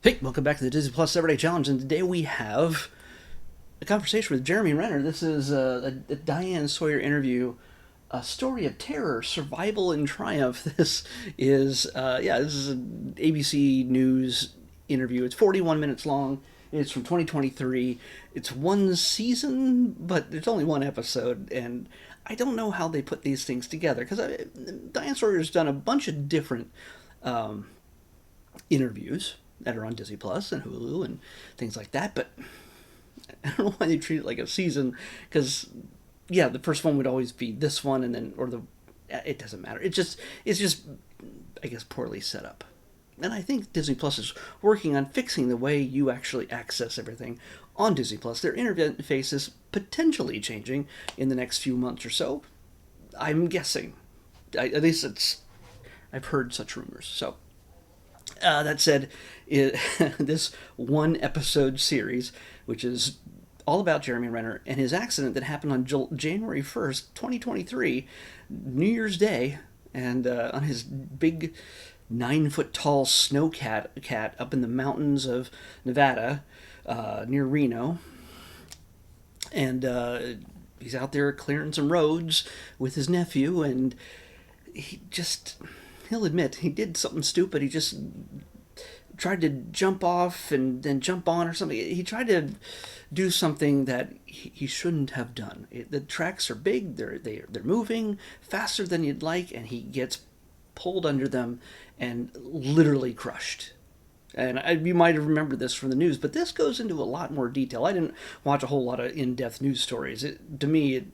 Hey, welcome back to the Disney Plus Everyday Challenge, and today we have a conversation with Jeremy Renner. This is a Diane Sawyer interview, a story of terror, survival, and triumph. This is an ABC News interview. It's 41 minutes long. It's from 2023. It's one season, but it's only one episode, and I don't know how they put these things together because Diane Sawyer's done a bunch of different interviews that are on Disney Plus and Hulu and things like that. But I don't know why they treat it like a season because yeah, the first one would always be this one, and then or the it doesn't matter. It's just I guess poorly set up. And I think Disney Plus is working on fixing the way you actually access everything on Disney Plus. Their interface is potentially changing in the next few months or so. I'm guessing. At least it's I've heard such rumors. So that said, this one episode series, which is all about Jeremy Renner and his accident that happened on January 1st, 2023, New Year's Day, and on his big 9 foot tall cat up in the mountains of Nevada near Reno. And he's out there clearing some roads with his nephew, and he just he'll admit he did something stupid. He just tried to jump off and then jump on or something. He tried to do something that he shouldn't have done. The tracks are big. They're moving faster than you'd like, and he gets pulled under them and literally crushed. And you might have remembered this from the news, but this goes into a lot more detail. I didn't watch a whole lot of in-depth news stories. To me,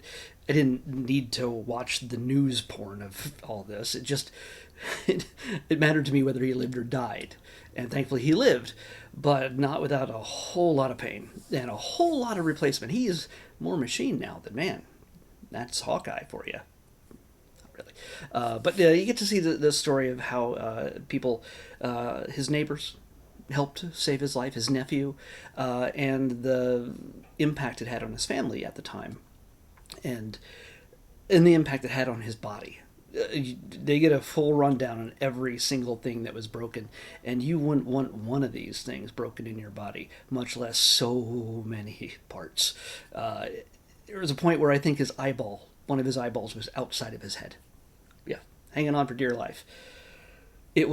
I didn't need to watch the news porn of all this. It mattered to me whether he lived or died, and thankfully he lived, but not without a whole lot of pain and a whole lot of replacement. He's more machine now than man. That's Hawkeye for you. Really. But you get to see the story of how people, his neighbors, helped save his life, his nephew, and the impact it had on his family at the time, and the impact it had on his body. They get a full rundown on every single thing that was broken, and you wouldn't want one of these things broken in your body, much less so many parts. There was a point where I think one of his eyeballs, was outside of his head. Yeah, hanging on for dear life. Yeah.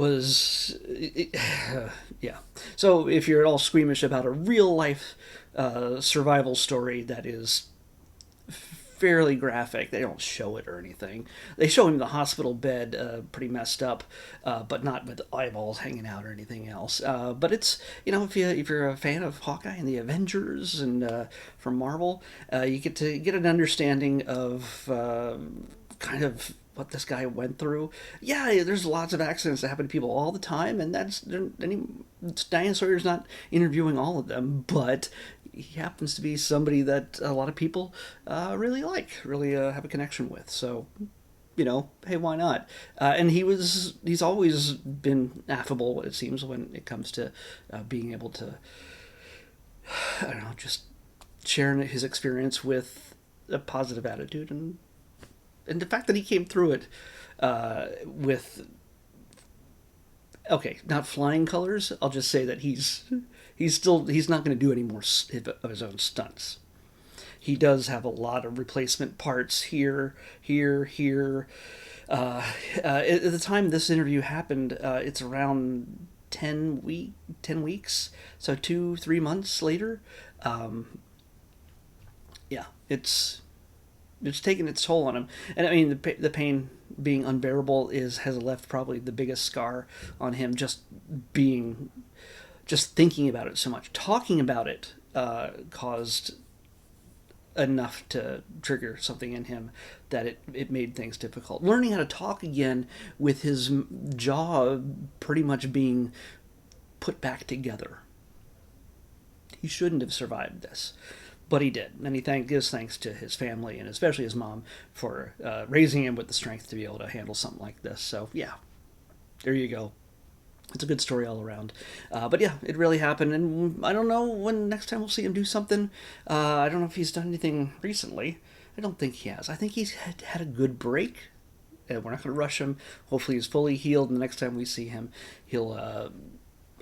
So if you're at all squeamish about a real life survival story that is fairly graphic, they don't show it or anything. They show him in the hospital bed, pretty messed up, but not with eyeballs hanging out or anything else. But it's if you're a fan of Hawkeye and the Avengers and from Marvel, you get to get an understanding of kind of what this guy went through. Yeah, there's lots of accidents that happen to people all the time, and Diane Sawyer's not interviewing all of them, but he happens to be somebody that a lot of people really have a connection with. So, hey, why not? And he's always been affable, it seems, when it comes to being able to, I don't know, just sharing his experience with a positive attitude, and the fact that he came through it with, okay, not flying colors. I'll just say that he's not going to do any more of his own stunts. He does have a lot of replacement parts here. At the time this interview happened, it's around 10 weeks, so 2-3 months later. Yeah, it's taken its toll on him, and I mean the pain being unbearable has left probably the biggest scar on him. Just thinking about it so much, talking about it caused enough to trigger something in him that it made things difficult. Learning how to talk again with his jaw pretty much being put back together. He shouldn't have survived this, but he did, and he gives thanks to his family and especially his mom for raising him with the strength to be able to handle something like this. So yeah, there you go. It's a good story all around. But yeah, it really happened, and I don't know when next time we'll see him do something. I don't know if he's done anything recently. I don't think he has. I think he's had a good break. We're not going to rush him. Hopefully he's fully healed, and the next time we see him, he'll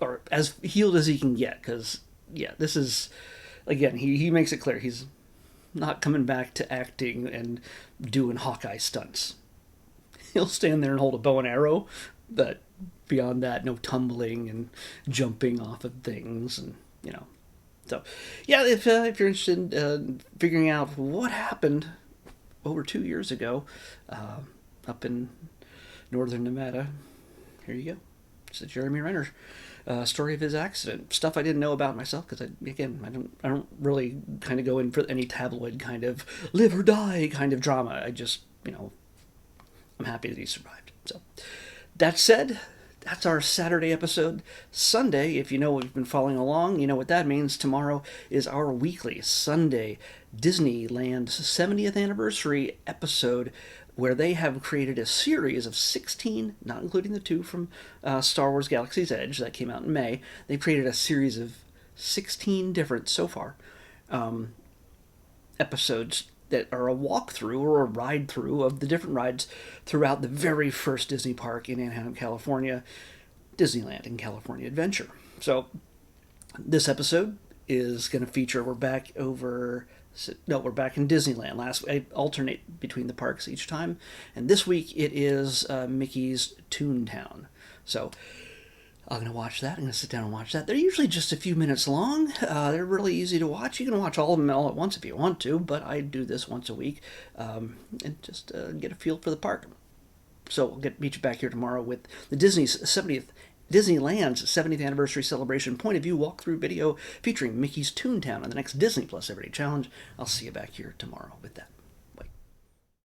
or as healed as he can get, because yeah, this is, again, he makes it clear he's not coming back to acting and doing Hawkeye stunts. He'll stand there and hold a bow and arrow, but beyond that, no tumbling and jumping off of things, and So, yeah, if you're interested in figuring out what happened over 2 years ago up in northern Nevada, here you go. It's the Jeremy Renner story of his accident. Stuff I didn't know about myself, because I don't really kind of go in for any tabloid kind of live or die kind of drama. I just, I'm happy that he survived. So, that said, that's our Saturday episode. Sunday, if you know we've been following along, you know what that means. Tomorrow is our weekly Sunday Disneyland 70th anniversary episode, where they have created a series of 16, not including the 2 from Star Wars Galaxy's Edge that came out in May. They've created a series of 16 different, so far, episodes that are a walkthrough or a ride-through of the different rides throughout the very first Disney park in Anaheim, California, Disneyland and California Adventure. So this episode is going to feature, we're back in Disneyland. I alternate between the parks each time, and this week it is Mickey's Toontown. So I'm going to watch that. I'm going to sit down and watch that. They're usually just a few minutes long. They're really easy to watch. You can watch all of them all at once if you want to, but I do this once a week and just get a feel for the park. So we'll meet you back here tomorrow with the Disneyland's 70th anniversary celebration point of view walkthrough video featuring Mickey's Toontown on the next Disney Plus Everyday Challenge. I'll see you back here tomorrow with that.